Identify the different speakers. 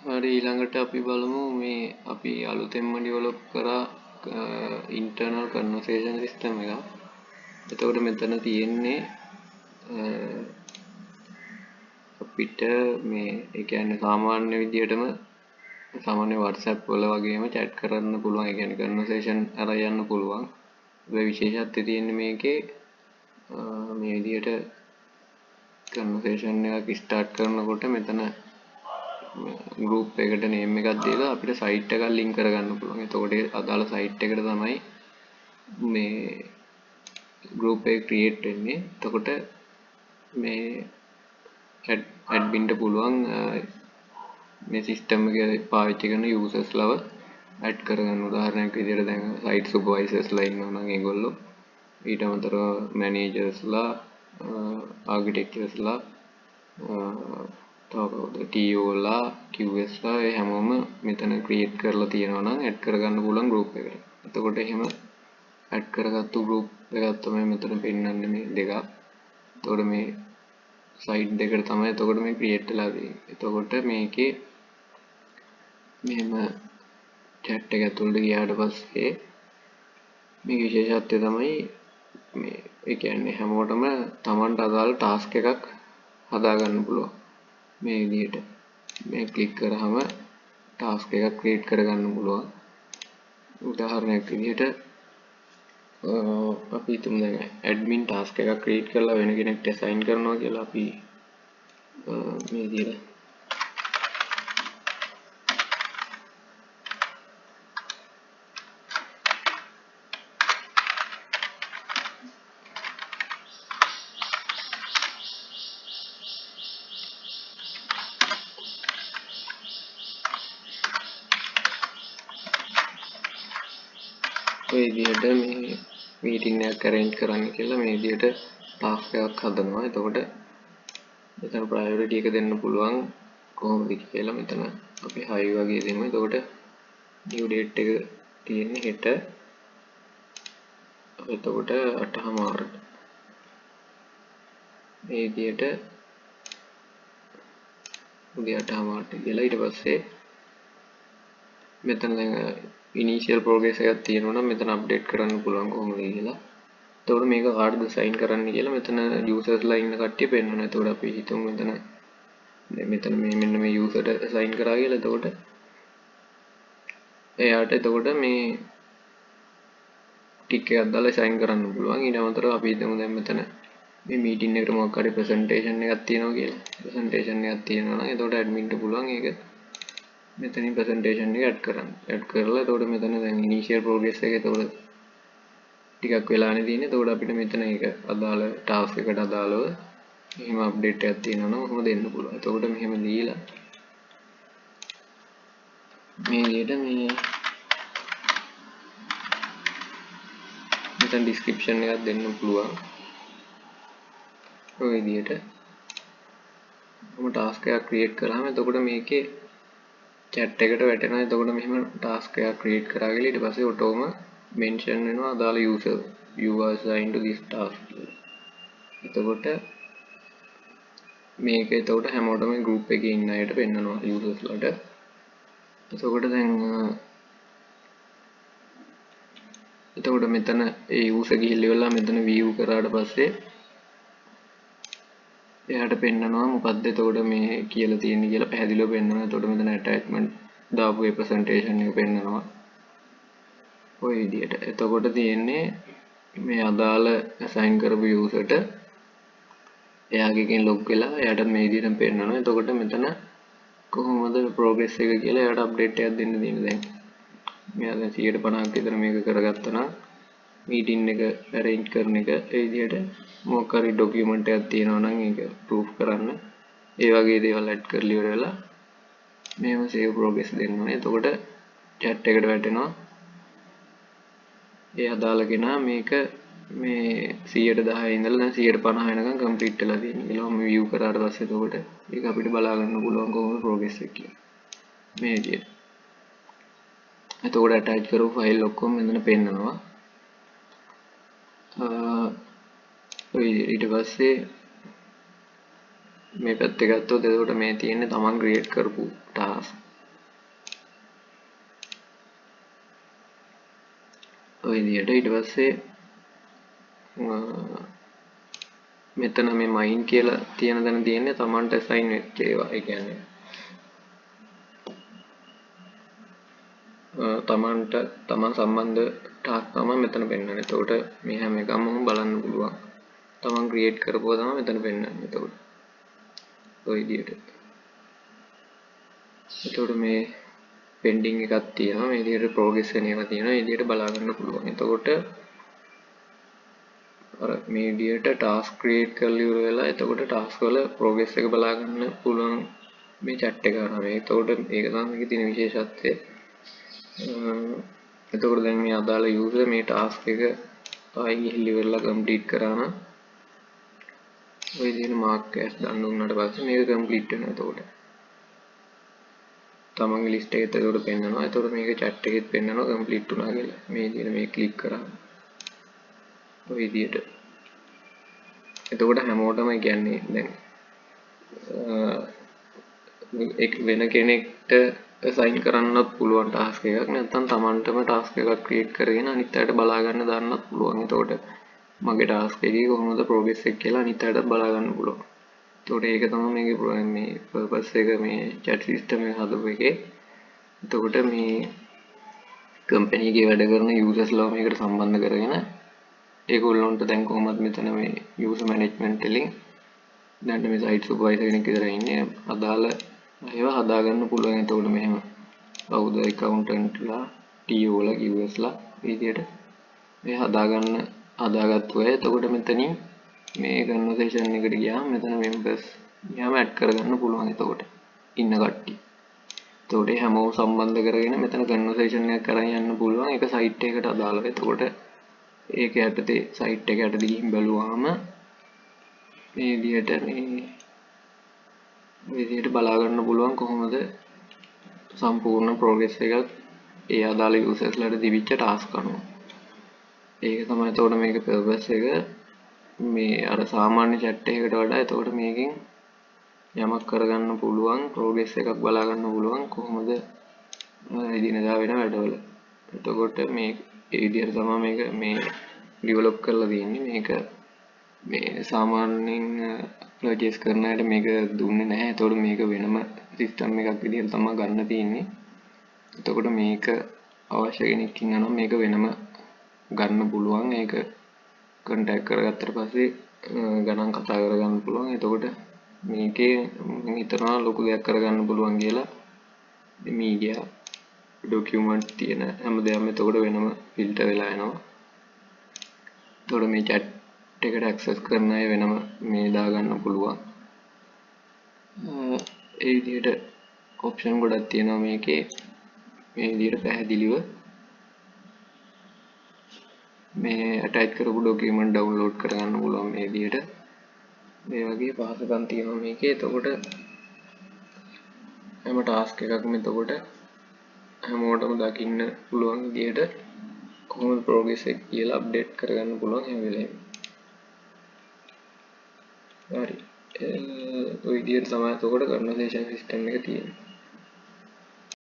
Speaker 1: හරි ඊළඟට අපි බලමු මේ අපි අලුතෙන්ම ඩෙවලොප් කරා ඉන්ටර්නල් කන්වර්සේෂන් සිස්ටම් එක. එතකොට මෙතන තියෙන්නේ අපිට මේ ඒ කියන්නේ සාමාන්‍ය විදිහටම සාමාන්‍ය WhatsApp වල වගේම chat කරන්න පුළුවන්. ඒ කියන්නේ කන්වර්සේෂන් අරන් යන්න පුළුවන්. ඒ විශේෂත්වය තියෙන්නේ මේකේ මේ විදිහට කන්වර්සේෂන් එකක් ස්ටාර්ට් කරනකොට මෙතන group එකට name එකක් දීලා අපිට site එකක් link කරගන්න පුළුවන්. එතකොට අදාළ site එකට තමයි මේ group එක create වෙන්නේ. එතකොට මේ admin ට පුළුවන් මේ system එක පාවිච්චි කරන users ලව add කරගන්න. උදාහරණයක් විදිහට දැන් site supervisors ලා ඉන්නවා නම් ඒගොල්ලෝ ඊට අමතරව managers ලා architects ලා TO ලා QS ලා ඒ හැමෝම මෙතන create කරලා තියෙනවා නම් add කරගන්න පුළුවන් group එකට. එතකොට එහෙම add කරගත්තු group එකක් තමයි මෙතන පෙන්නන්නේ මේ දෙකක්. එතකොට මේ site දෙකට තමයි එතකොට මේ create වෙලා තියෙන්නේ. එතකොට මේකේ මෙහෙම chat එක ඇතුළට ගියාට පස්සේ මේ විශේෂත්වය තමයි මේ ඒ කියන්නේ හැමෝටම Tamanට අදාළ task එකක් හදා ගන්න පුළුවන්. මේ විදිහට මේ ක්ලික් කරාම task එකක් create කරගන්න පුළුවන්. උදාහරණයක් විදිහට අපි හිතමු දැන් admin task එකක් create කරලා වෙන කෙනෙක්ට assign කරනවා කියලා අපි මේ විදිහට ඔය විදිහට මේ මීටින් එකක් arrange කරන්න කියලා මේ විදිහට task එකක් හදනවා. එතකොට මෙතන priority එක දෙන්න පුළුවන් කොහොමද කියලා මෙතන අපි high වගේ දෙමු. එතකොට due date එක තියෙන්නේ හෙට. එතකොට 8:00 මේ විදිහට උදේ 8:00 කියලා ඊට පස්සේ මෙතන දැන් initial progress එකක් තියෙනවා නම් මෙතන update කරන්න පුළුවන් කොහොමද කියලා. එතකොට මේක කාටද sign කරන්න කියලා මෙතන users ලා ඉන්න කට්ටිය පෙන්වනවා. එතකොට අපි හිතමු මෙතන මෙන්න මේ user ට sign කරා කියලා. එතකොට එයාට එතකොට මේ ටික් එකක් දාලා sign කරන්න පුළුවන්. ඊට අමතරව අපි හිතමු දැන් මෙතන මේ meeting එකට මොකක් හරි presentation එකක් තියෙනවා කියලා. presentation එකක් තියෙනවා නම් එතකොට admin ට පුළුවන් ඒක මෙතනින් presentation එක add කරන්න. add කරලා එතකොට මෙතන දැන් initial progress එක එතකොට ටිකක් වෙලානේ තියෙන්නේ. එතකොට අපිට මෙතන ඒක අදාළ task එකට අදාළව එහෙම update එකක් තියෙනවා නම් ඔහොම දෙන්න පුළුවන්. එතකොට මෙහෙම දීලා මේ විදිහට මේ මෙතන description එකක් දෙන්න පුළුවන්. ඔය විදිහට task එකක් create කරාම එතකොට මේකේ chat එකට වැටෙනවා. එතකොට මෙහෙම task එකක් create කරා කියලා ඊට පස්සේ ඔටෝම mention වෙනවා අදාළ user you are assigned to this task කියලා. එතකොට මේක එතකොට හැමෝටම group එකේ ඉන්න අයට පෙන්නනවා users ලාට. එතකොට දැන් එතකොට මෙතන ඒ user ගිහිල්ලා මෙතන view කරාට පස්සේ එයාට පෙන්නනවා මොකද්ද එතකොට මේ කියලා තියෙන්නේ කියලා පැහැදිලිව පෙන්නනවා. එතකොට මෙතන attachment දාපු ඒ presentation එක පෙන්නනවා. ඔය විදිහට. එතකොට තියෙන්නේ මේ අදාළ assign කරපු user ට එයාගෙන් log වෙලා එයාට මේ විදිහට පෙන්නනවා. එතකොට මෙතන කොහොමද progress එක කියලා එයාට update එකක් දෙන්න තියෙන්නේ දැන්. මෙයා දැන් 150ක් විතර මේක කරගත්තා නම් meeting එක arrange කරන එක ඒ විදිහට මොකක් හරි document එකක් තියෙනවා නම් ඒක proof කරන්න ඒ වගේ දේවල් add කරලා ඉවර වෙලා මේව save progress දෙන්න ඕනේ. එතකොට chat එකට වැටෙනවා ඒ අදාළ කෙනා මේක මේ 110 ඉඳලා දැන් 150 වෙනකම් complete වෙලා තියෙනවා කියලා මම view කරාට පස්සේ එතකොට ඒක අපිට බලා ගන්න පුළුවන් කොහොමද progress එක කියලා. මේ විදිහට. එතකොට attach කරපු file ඔක්කොම මෙතන පෙන්නනවා. ඊට පස්සේ මේ පැත්තේ ගත්තොත් එතකොට මේ තියෙන්නේ තමන් create කරපු task ඔය විදිහට ඊට පස්සේ මෙතන මේ මයින් කියලා තියෙන දන තියෙන්නේ තමන්ට assign වෙච්ච ඒවා. ඒ කියන්නේ තමන් සම්බන්ධ ටාස්ක් තමයි මෙතන පෙන්වන්නේ. එතකොට මේ හැම එකම බලන්න පුළුවන්. තමන් ක්‍රියේට් කරපුවා තමයි මෙතන පෙන්වන්නේ. එතකොට ඔය විදිහට. එතකොට මේ පෙන්ඩිං එකක් තියෙනවා. මේ විදිහට ප්‍රෝග්‍රස් වෙන ඒවා තියෙනවා. මේ විදිහට බලා ගන්න පුළුවන්. එතකොට අර මේ විදිහට ටාස්ක් ක්‍රියේට් කරලා ඉවර වෙලා එතකොට ටාස්ක් වල ප්‍රෝග්‍රස් එක බලා ගන්න පුළුවන් මේ chat එක කරා මේ. එතකොට ඒක තමයි මේකේ තියෙන විශේෂත්වය. එතකොට දැන් මේ අදාළ යූසර් මේ ටාස්ක් එක ආයි ගිහිල්ලා ඉවරලා කම්ප්ලීට් කරා නම් ඔය විදිහට මාක් එකක් දාන්න උනාට පස්සේ මේක කම්ප්ලීට් වෙනවා. එතකොට තමන්ගේ ලිස්ට් එකත් එතකොට පෙන්නනවා. එතකොට මේක chat එකෙත් පෙන්නනවා කම්ප්ලීට් වුණා කියලා. මේ විදිහට මේ ක්ලික් කරා. ඔය විදිහට. එතකොට හැමෝටම කියන්නේ දැන් වෙන කෙනෙක්ට assign කරන්නත් පුළුවන් ටාස්ක් එකක්. නැත්නම් තමන්ටම ටාස්ක් එකක් ක්‍රියේට් කරගෙන අනිත් අයට බලා ගන්න දාන්නත් පුළුවන්. එතකොට මගේ ටාස්ක් එකේ කොහොමද ප්‍රෝග්‍රස් එක කියලා අනිත් අයටත් බලා ගන්න පුළුවන්. එතකොට ඒක තමයි මේකේ මේ පර්පස් එක මේ chat system එක හදපු එකේ. එතකොට මේ කම්පැනි එකේ වැඩ කරන යූසර්ස්ලා මේකට සම්බන්ධ කරගෙන ඒගොල්ලොන්ට දැන් කොහොමද මෙතන මේ යූසර් මැනේජ්මන්ට් වලින් දැන් මේ සයිට් සුපර්වයිසර් කෙනෙක් විතර ඉන්නේ අදාළ ඒවා හදාගන්න පුළුවන්. එතකොට මෙහෙම කවුද ඇකවුන්ටන්ට්ලා TO ලා QS ලා විදියට මේ හදාගත්තු අය. එතකොට මෙතනින් මේ කන්වර්සේෂන් එකට ගියාම මෙතන මෙම්බර්ස් ගියාම ඇඩ් කරගන්න පුළුවන්. එතකොට ඉන්න කට්ටිය. එතකොට හැමෝම සම්බන්ධ කරගෙන මෙතන කන්වර්සේෂන් එකක් කරන් යන්න පුළුවන්. ඒක සයිට් එකකට අදාළව. එතකොට ඒක යටතේ සයිට් එක යටතේ ගිහින් බලුවාම මේ විදිහට බලා ගන්න පුළුවන් කොහොමද සම්පූර්ණ ප්‍රෝග්‍රස් එකක් ඒ අදාළ යූසර්ස්ලාට දිවිච්ච ටාස්ක් අනුව. ඒක තමයි එතකොට මේකේ පර්පස් එක. මේ අර සාමාන්‍ය chat එකකට වඩා එතකොට මේකෙන් යමක් කරගන්න පුළුවන් ප්‍රෝග්‍රස් එකක් බලා ගන්න පුළුවන් කොහොමද එදිනෙදා වෙන වැඩවල. එතකොට මේ ඒ විදිහට තමයි මේක මේ ඩෙවලොප් කරලා තියෙන්නේ. මේක මේ සාමාන්‍යයෙන් පර්චේස් කරන අයට මේක දුන්නේ නැහැ. එතකොට මේක වෙනම සිස්ටම් එකක් විදිහට තමයි ගන්න තියෙන්නේ. එතකොට මේක අවශ්‍ය කෙනෙක් ඉන්නා නම් මේක වෙනම ගන්න පුළුවන්. ඒක කන්ටැක්ට් කරගත්තට පස්සේ ගණන් කතා කරගන්න පුළුවන්. එතකොට මේකේ මම හිතනවා ලොකු දෙයක් කරගන්න පුළුවන් කියලා. මීඩියා ඩොකියුමන්ට් තියෙන හැමදේම එතකොට වෙනම ෆිල්ටර් වෙලා යනවා. එතකොට මේ chat එකට ඇක්සස් කරන අය වෙනම මේ දාගන්න පුළුවන්. ඒ විදිහට ඔප්ෂන් ගොඩක් තියෙනවා මේකේ. මේ විදිහට පැහැදිලිව මේ ඇටච් කරපු ඩොකියුමන්ට් ඩවුන්ලෝඩ් කරගන්න පුළුවන් මේ විදිහට. මේ වගේ පහසුකම් තියෙනවා මේකේ. එතකොට හැම ටාස්ක් එකක්ම එතකොට හැමෝටම දකින්න පුළුවන් විදිහට කොහොමද ප්‍රෝග්‍රස් එක කියලා අප්ඩේට් කරගන්න පුළුවන් හැම වෙලේම. හරි. ඔය විදිහට තමයි එතකොට කන්වර්සේෂන් සිස්ටම් එක තියෙන්නේ.